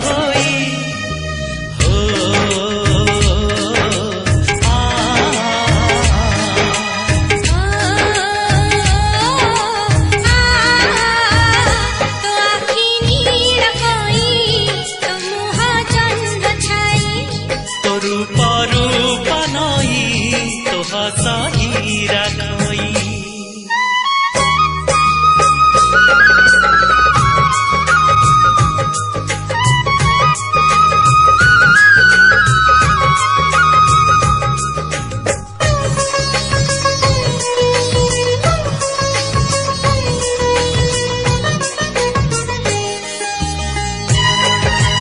होई हो तो आखी नीर कोई तो मुहा चंद्र छाई तो रूप नई तो हसा